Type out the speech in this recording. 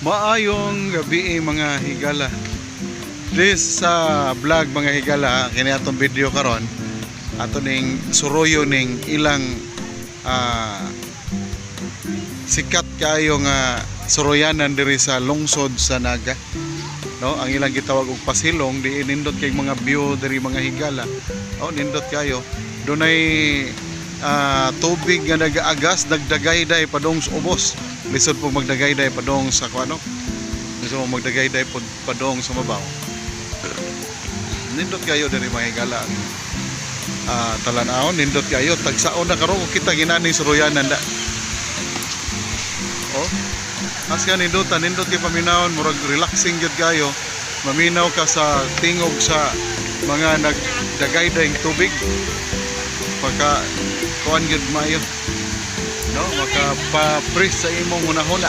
Maayong gabi mga higala. This sa vlog mga higala, kini atong video karon ato ning suroyo ning ilang sikat kayo nga suroyanan diri sa lungsod sa Naga. No, ang ilang gitawag og pasilong di nindot kay mga view diri mga higala. Oh, nindot kayo. Dunay tubig nga nagaagas nagdagayday padong sa ubos. Lisod po magdagayday padong sa kuano. Lisod mo magdagayday padong sa mabaw. Nindot kayo diri mga higala ang talan-awon, nindot kayo tagsaon na karon kita ginaning suroyanan da. Oh, asya nindot kay paminawon murag relaxing gyud kayo. Maminaw ka sa tingog sa mga nagdagayday tubig. Pagka kuan gyud maayo. No, maka pa-press sa imong hunahuna.